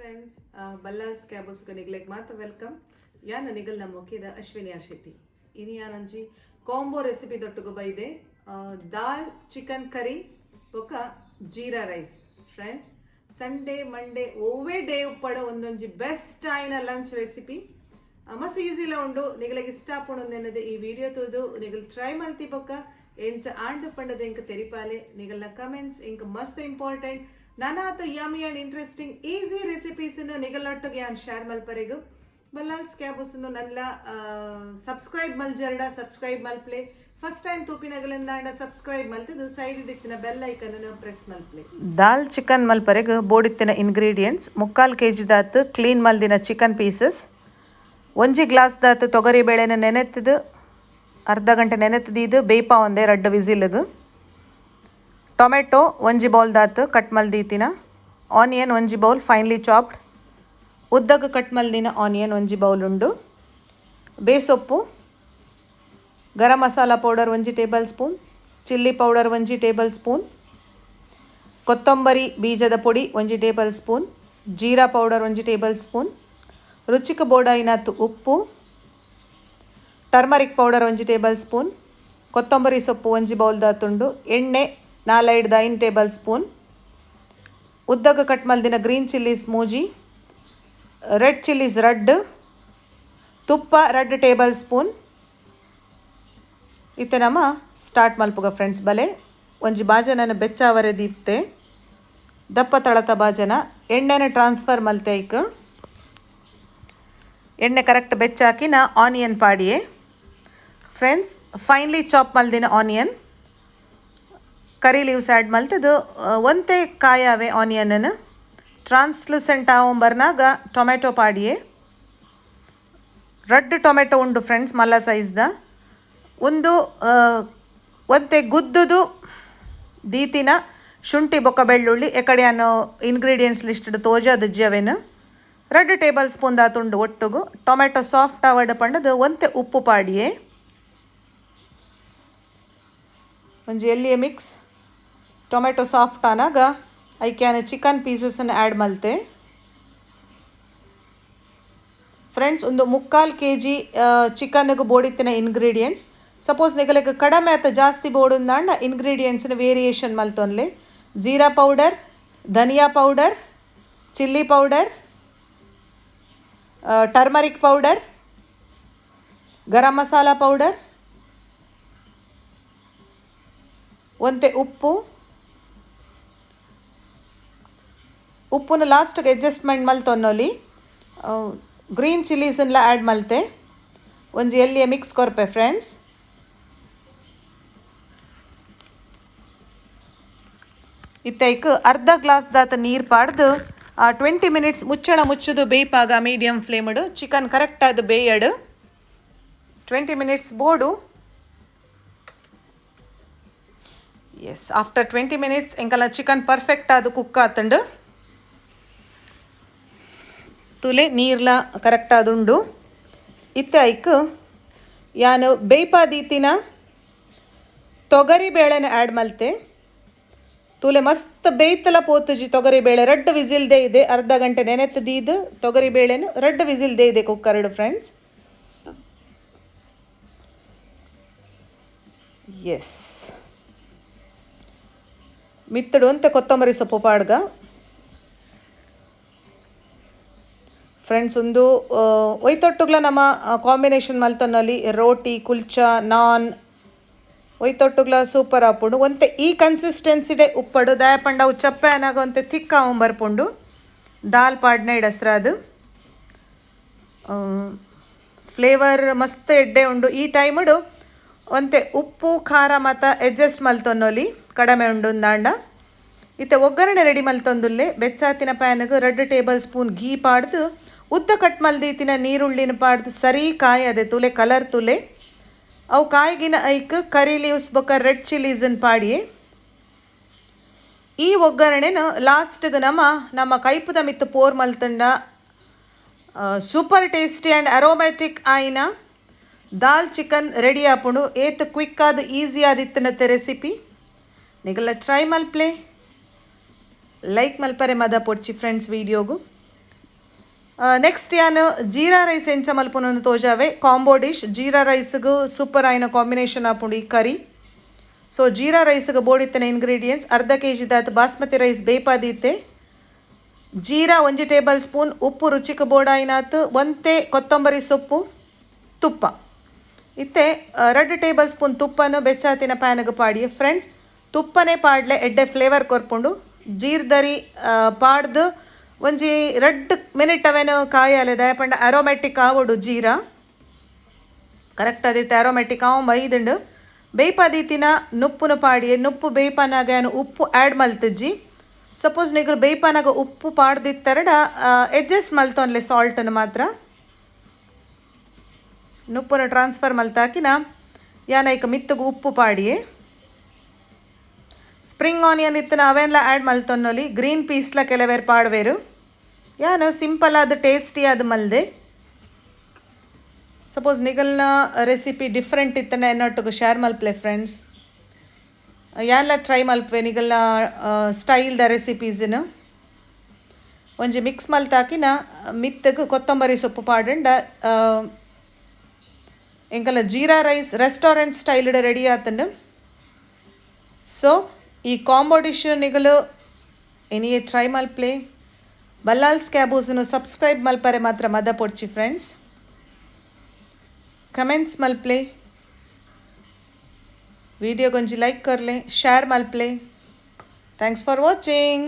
friends, Ballal's Cabos Niglek Mata welcome. Yana Nigel Namoki, the Ashwini Asheti. Ini Yananji combo recipe dottugo baide dal chicken curry boka jeera rice. Friends, Sunday, Monday, ove day uppada ondonji best aina lunch recipe. ಮಸ್ತ್ ಈಸಿಲ ಉಂಡು ನಿಗಳಿಗೆ ಇಷ್ಟ ಪಡೋದೇನದೆ ಈ video ತೂದು ನಿಗಲ್ try ಮಲ್ತಿ ಬೊಕ್ಕ ಎಂಚ and ಪಂಡದ ಇಂಕ ತೆರಿಪಾಲೆ ನಿಗಲ್ನ comments ಇಂಕ ಮಸ್ತ್ important ನಾನಾತ yummy and interesting easy recipes ನಿಗಲೊಟ್ಟಿಗೆ ನಾನು ಶೇರ್ ಮಲ್ಪರೆಗು ಬಲ್ಲಾಲ್ಸ್ ಕ್ಯಾಬಸ್ ನಲ್ಲ ಸಬ್ಸ್ಕ್ರೈಬ್ ಮಲ್ಜರ್ಡ ಸಬ್ಸ್ಕ್ರೈಬ್ ಮಲ್ಪ್ಲೆ ಫಸ್ಟ್ ಟೈಮ್ ತೂಪಿನಗಲಿಂದ ಸಬ್ಸ್ಕ್ರೈಬ್ ಮಲ್ತಿದ್ದು ಸೈಡ್ ಇತ್ತಿನ ಬೆಲ್ ಐಕನ್ ಪ್ರೆಸ್ ಮಲ್ಪ್ಲೆ ದಾಲ್ ಚಿಕನ್ ಮಲ್ಪರೆಗು ಬೋಡಿತ್ತಿನ ಇಂಗ್ರೀಡಿಯೆಂಟ್ಸ್ 3/4 kg ದಾತ್ ಕ್ಲೀನ್ ಮಲ್ದಿನ ಚಿಕನ್ ಪೀಸಸ್ 1 ಗ್ಲಾಸ್ ದಾತ್ ತೊಗರಿ ಬೇಳೆನ ನೆನೆತ್ತಿದ್ದು ಅರ್ಧ ಗಂಟೆ ನೆನೆತ್ತಿದ್ದು ಬೇಯ್ಪ ಒಂದೇ 2 ವಿಸಿಲ್ಗೆ ಟೊಮೆಟೊ 1 ಬೌಲ್ ದಾತ್ ಕಟ್ ಮಲ್ದೀತಿನ onion 1 bowl finely chopped ಉದ್ದಗೆ cut ಮಲ್ದಿನ ಆನಿಯನ್ 1 ಬೌಲ್ ಉಂಡು ಬೇಸೊಪ್ಪು garam masala powder 1 tablespoon chilli powder 1 tablespoon ಕೊತ್ತಂಬರಿ ಬೀಜದ ಪುಡಿ 1 tablespoon jeera powder 1 tablespoon ರುಚಿಗೆ ಬೋಡಾಯಿನತ್ತು ಉಪ್ಪು ಟರ್ಮರಿಕ್ ಪೌಡರ್ 1 ಟೇಬಲ್ ಸ್ಪೂನ್ ಕೊತ್ತಂಬರಿ ಸೊಪ್ಪು 1 ಬೌಲ್ ದಾತುಂಡು ಎಣ್ಣೆ 4-5 ಟೇಬಲ್ ಸ್ಪೂನ್ ಉದ್ದಗ ಕಟ್ ಮಲ್ದಿನ ಗ್ರೀನ್ ಚಿಲ್ಲೀಸ್ ಮೂಜಿ ರೆಡ್ ಚಿಲ್ಲೀಸ್ ರಡ್ ತುಪ್ಪ 2 ಟೇಬಲ್ ಸ್ಪೂನ್ ಇತ್ತೆ ನಮ್ಮ ಸ್ಟಾರ್ಟ್ ಮಲ್ಪುಗ ಫ್ರೆಂಡ್ಸ್ ಬಲೆ ಒಂಜಿ ಬಾಜನನ ಬೆಚ್ಚಾವರೆ ದೀಪ್ತೆ ದಪ್ಪ ತಳತ ಬಾಜನ ಎಣ್ಣೆನ ಟ್ರಾನ್ಸ್ಫರ್ ಮಲ್ತೆ ಐಕ್ ಎಣ್ಣೆ ಕರೆಕ್ಟ್ ಬೆಚ್ಚಾಕಿ ನಾ ಆನಿಯನ್ ಪಾಡಿಯೇ ಫ್ರೆಂಡ್ಸ್ ಫೈನ್ಲಿ ಚಾಪ್ ಮಲ್ದಿನ ಆನಿಯನ್ ಕರಿ ಲೀವ್ಸ್ ಆ್ಯಡ್ ಮಲ್ತದು ಒಂತೆ ಕಾಯಾವೆ ಆನಿಯನನ್ನು ಟ್ರಾನ್ಸ್ಲೂಸೆಂಟ್ ಆವಂಬರ್ನಾಗ ಟೊಮೆಟೊ ಪಾಡಿಯೇ ರೆಡ್ ಟೊಮೆಟೊ ಉಂಡು ಫ್ರೆಂಡ್ಸ್ ಮಲ್ಲ ಸೈಜ್ದ ಒಂದು ಒಂತೆ ಗುದ್ದುದು ದೀತಿನ ಶುಂಠಿ ಬೊಕ್ಕ ಬೆಳ್ಳುಳ್ಳಿ ಎಕಡೆ ಅನ್ನೋ ಇಂಗ್ರೀಡಿಯೆಂಟ್ಸ್ ಲಿಸ್ಟ್ ತೋಜದು ಜವೆನು 2 ಟೇಬಲ್ ಸ್ಪೂನ್ ದಾತುಂಡು ಒಟ್ಟುಗು ಟೊಮೆಟೊ ಸಾಫ್ಟ್ ಆವಡ್ ಪಂಡದು ಒಂತೆ ಉಪ್ಪು ಪಾಡಿಯೇ ಒಂಜಿ ಎಲ್ಲಿಯೇ ಮಿಕ್ಸ್ ಟೊಮೆಟೊ ಸಾಫ್ಟ್ ಆನಾಗ ಐಕ್ಯಾನ ಚಿಕನ್ ಪೀಸಸನ್ನು ಆ್ಯಡ್ ಮಲ್ತೆ ಫ್ರೆಂಡ್ಸ್ ಒಂದು 3/4 kg ಚಿಕನ್ಗೆ ಬೋಡಿತ್ತಿನ ಇಂಗ್ರೀಡಿಯೆಂಟ್ಸ್ ಸಪೋಸ್ ನಿಗಲಿಗೆ ಕಡಿಮೆ ಅಥವಾ ಜಾಸ್ತಿ ಬೋಡುಂದಾಂಡ ಇಂಗ್ರೀಡಿಯೆಂಟ್ಸ್ನ ವೇರಿಯೇಷನ್ ಮಲ್ತೊನ್ಲೆ jeera powder dhaniya powder chilli powder turmeric powder garam masala powder ಒಂತೆ ಉಪ್ಪುನ ಲಾಸ್ಟ್ಗೆ ಅಡ್ಜಸ್ಟ್ಮೆಂಟ್ ಮಲ್ತೊನ್ನೊಲಿ ಗ್ರೀನ್ ಚಿಲ್ಲೀಸನ್ನೆಲ್ಲ ಆ್ಯಡ್ ಮಲ್ತೆ ಒಂಜಿ ಎಲ್ಲಿಯೇ ಮಿಕ್ಸ್ ಕೊರ್ಪೆ ಫ್ರೆಂಡ್ಸ್ ಇತ್ತೈಕ್ ಅರ್ಧ ಗ್ಲಾಸ್ ದಾತ ನೀರು ಪಾಡ್ದು 20 ಮಿನಿಟ್ಸ್ ಮುಚ್ಚಳ ಮುಚ್ಚುದು ಬೇಯ್ಪಾಗ ಮೀಡಿಯಮ್ ಫ್ಲೇಮ್ಡು ಚಿಕನ್ ಕರೆಕ್ಟ್ ಆದ ಬೇಯಡು 20 ಮಿನಿಟ್ಸ್ ಬೋಡು ಎಸ್ ಆಫ್ಟರ್ 20 ಮಿನಿಟ್ಸ್ ಎಂಕಲ್ಲ ಚಿಕನ್ ಪರ್ಫೆಕ್ಟ್ ಆದ ಕುಕ್ ಆತಂಡು ತುಲೆ ನೀರ್ಲ ಕರೆಕ್ಟ್ ಆದುಂಡು ಇತ್ತೆ ಐಕ್ ಯಾನು ಬೇಯ್ಪಾದೀತಿನ ತೊಗರಿ ಬೇಳೆನ ಆ್ಯಡ್ ಮಲ್ತೆ ತೂಲೆ ಮಸ್ತ್ ಬೇಯ್ತಲ ಪೋತುಜಿ ತೊಗರಿ ಬೇಳೆ 2 ವಿಸಿಲ್ದೇ ಇದೆ ಅರ್ಧ ಗಂಟೆ ನೆನೆತ್ತದೀದು ತೊಗರಿ ಬೇಳೆನು 2 ವಿಸಿಲ್ದೇ ಇದೆ ಕುಕ್ಕರ್ಡು ಫ್ರೆಂಡ್ಸ್ ಎಸ್ ಮಿತ್ತಡು ಅಂತೆ ಕೊತ್ತಂಬರಿ ಸೊಪ್ಪು ಪಾಡ್ಗ ಫ್ರೆಂಡ್ಸ್ ಒಂದು ಒಯ್ತೊಟ್ಟುಗ್ಲ ನಮ್ಮ ಕಾಂಬಿನೇಷನ್ ಮಲ್ತೊನ್ನಲ್ಲಿ ರೋಟಿ ಕುಲ್ಚಾ ನಾನ್ ಒಯ್ತೊಟ್ಟುಗ್ಲ ಸೂಪರ್ ಆಪುಂಡು ಒಂತೆ ಈ ಕನ್ಸಿಸ್ಟೆನ್ಸಿಡೆ ಉಪ್ಪಡು ದಯಪಂಡ ಅವು ಚಪ್ಪೆ ಅನ್ನಾಗ ಒಂತೆ ತಿಕ್ಕ ಬರ್ಪುಂಡು ದಾಲ್ ಪಾಡ್ನ ಇಡಸ್ತ್ರ ಅದು ಫ್ಲೇವರ್ ಮಸ್ತ್ ಎಡ್ಡೆ ಉಂಡು ಈ ಟೈಮಡು ಒಂತೆ ಉಪ್ಪು ಖಾರ ಮತ್ತು ಅಡ್ಜಸ್ಟ್ ಮಲ್ತೊನ್ನೊಲಿ ಕಡಿಮೆ ಉಂಡು ದಾಂಡ ಇತ್ತೆ ಒಗ್ಗರಣೆ ರೆಡಿ ಮಲ್ತೊಂದುಲ್ಲೆ ಬೆಚ್ಚಾತಿನ ಪ್ಯಾನ್ಗೆ 2 ಟೇಬಲ್ ಸ್ಪೂನ್ ಘೀ ಪಾಡ್ದು ಉದ್ದ ಕಟ್ ಮಲ್ದೀತಿನ ನೀರುಳ್ಳಿನ ಪಾಡ್ದು ಸರಿ ಕಾಯಿ ಅದೇ ತುಲೆ ಕಲರ್ ತುಲೆ ಅವು ಕಾಯಿಗಿನ ಐಕ್ ಕರಿ ಲೀವ್ಸ್ ಬೊಕ್ಕ ರೆಡ್ ಚಿಲ್ಲೀಸನ್ ಪಾಡಿಯೇ ಈ ಒಗ್ಗರಣೆನ ಲಾಸ್ಟ್ಗೆ ನಮ್ಮ ಕೈಪುದ ಮಿತ್ತು ಪೋರ್ ಮಲ್ತಂಡ ಸೂಪರ್ ಟೇಸ್ಟಿ ಆ್ಯಂಡ್ ಅರೋಮ್ಯಾಟಿಕ್ ಆಯಿನ ದಾಲ್ ಚಿಕನ್ ರೆಡಿ ಆಪುಂಡು ಏತ್ ಕ್ವಿಕ್ ಆದ ಈಸಿ ಆದಿತ್ತನತ್ತೆ ರೆಸಿಪಿ ನಿಗಲ್ಲ ಟ್ರೈ ಮಲ್ಪ್ಲೆ ಲೈಕ್ ಮಲ್ಪರೆ ಮದ ಪೊಡ್ಚಿ ಫ್ರೆಂಡ್ಸ್ ವಿಡಿಯೋಗು ನೆಕ್ಸ್ಟ್ ಯಾನು ಜೀರಾ ರೈಸ್ ಎಂಚ ಮಲ್ಪುನೊಂದು ತೋಜಾವೆ ಕಾಂಬೋ ಡಿಶ್ ಜೀರಾ ರೈಸ್ಗೂ ಸೂಪರ್ ಆಯ್ನ ಕಾಂಬಿನೇಷನ್ ಆಪುಂಡು ಈ ಕರಿ. ಸೊ ಜೀರಾ ರೈಸ್ಗೆ ಬೋಡಿತ್ತಿನ ಇಂಗ್ರೀಡಿಯೆಂಟ್ಸ್ ಅರ್ಧ kg ದಾತು ಬಾಸ್ಮತಿ ರೈಸ್ ಬೇಪಾದೀತೆ, ಜೀರಾ 1 ಟೇಬಲ್ ಸ್ಪೂನ್, ಉಪ್ಪು ರುಚಿಗೆ ಬೋಡಾಯಿನಾತು, ಒಂತೆ ಕೊತ್ತಂಬರಿ ಸೊಪ್ಪು, ತುಪ್ಪ ಇತ್ತೆ 2 ಟೇಬಲ್ ಸ್ಪೂನ್ ತುಪ್ಪನ ಬೆಚ್ಚಾತಿನ ಪ್ಯಾನ್ಗೆ ಪಾಡಿ ಫ್ರೆಂಡ್ಸ್. ತುಪ್ಪನೇ ಪಾಡ್ಲೆ ಎಡ್ಡೆ ಫ್ಲೇವರ್ ಕೊರ್ಪುಂಡು. ಜೀರ್ದರಿ ಪಾಡ್ದು ಒಂಜಿ 2 ಮಿನಿಟ್ ಅವೇನು ಕಾಯಾಲೆ ದಯಪಂಡ ಅರೋಮ್ಯಾಟಿಕ್ ಆವಡು ಜೀರಾ ಕರೆಕ್ಟ್ ಆದಿತ್ತು ಅರೋಮ್ಯಾಟಿಕ್ ಆವು ಮೈದುಂಡು ಬೇಯ್ಪಾದೀತಿನ ನುಪ್ಪುನ ಪಾಡಿ ನುಪ್ಪು ಬೇಯ್ಪನಾಗ ಏನು ಉಪ್ಪು ಆ್ಯಡ್ ಮಲ್ತಜ್ಜಿ. ಸಪೋಸ್ ನಿಗಲು ಬೇಯ್ಪನಾಗ ಉಪ್ಪು ಪಾಡ್ದಿತ್ತರಡ ಅಡ್ಜಸ್ಟ್ ಮಲ್ತೊನ್ಲೆ ಸಾಲ್ಟನ್ನು ಮಾತ್ರ ನುಪ್ಪುನ ಟ್ರಾನ್ಸ್ಫರ್ ಮಲ್ತಾಕಿನ ಯಾನೈಕ ಮಿತ್ತುಗು ಉಪ್ಪು ಪಾಡಿಯೇ. ಸ್ಪ್ರಿಂಗ್ ಆನಿಯನ್ ಇತ್ತನ ಅವೆಲ್ಲ ಆ್ಯಡ್ ಮಲ್ತೊನ್ನೊಲಿ, ಗ್ರೀನ್ ಪೀಸ್ಲ ಕೆಲವೇರು ಪಾಡ್ವೇರು ಯಾನು ಸಿಂಪಲ್ ಆದ ಟೇಸ್ಟಿ ಆದ ಮಲ್ದೆ. ಸಪೋಸ್ ನಿಗಲ್ನ ರೆಸಿಪಿ ಡಿಫ್ರೆಂಟ್ ಇತ್ತನ ಎನ್ನೊಟ್ಟಿಗೆ ಶೇರ್ ಮಲ್ಪಲೆ ಫ್ರೆಂಡ್ಸ್. ಎಲ್ಲ ಟ್ರೈ ಮಲ್ಪೆ ನಿಗಲ್ನ ಸ್ಟೈಲ್ದ ರೆಸಿಪೀಸನ್ನು ಒಂಜಿ ಮಿಕ್ಸ್ ಮಲ್ತಾಕಿನ ಮಿತ್ತಗೆ ಕೊತ್ತಂಬರಿ ಸೊಪ್ಪು ಪಾಡಂಡ ಎಂಕಲ್ಲ ಜೀರಾ ರೈಸ್ ರೆಸ್ಟೋರೆಂಟ್ ಸ್ಟೈಲ್ಡ್ ರೆಡಿ ಆತಂಡು. ಸೊ ಈ ಕಾಂಬೋ ಡಿಶ್ ನಿಗಲು ಎನಿಯೇ ಟ್ರೈ ಮಲ್ಪ್ಲೆ. ಬಲ್ಲಾಲ್ಸ್ ಕ್ಯಾಬೂಸನ್ನು ಸಬ್ಸ್ಕ್ರೈಬ್ ಮಲ್ಪರೆ ಮಾತ್ರ ಮದ ಪೊಡ್ಚಿ ಫ್ರೆಂಡ್ಸ್. ಕಮೆಂಟ್ಸ್ ಮಲ್ಪ್ಲೆ, ವಿಡಿಯೋಗೊಂಜಿ ಲೈಕ್ ಕೊರ್ಲೆ, ಶೇರ್ ಮಲ್ಪ್ಲೆ. Thanks for watching.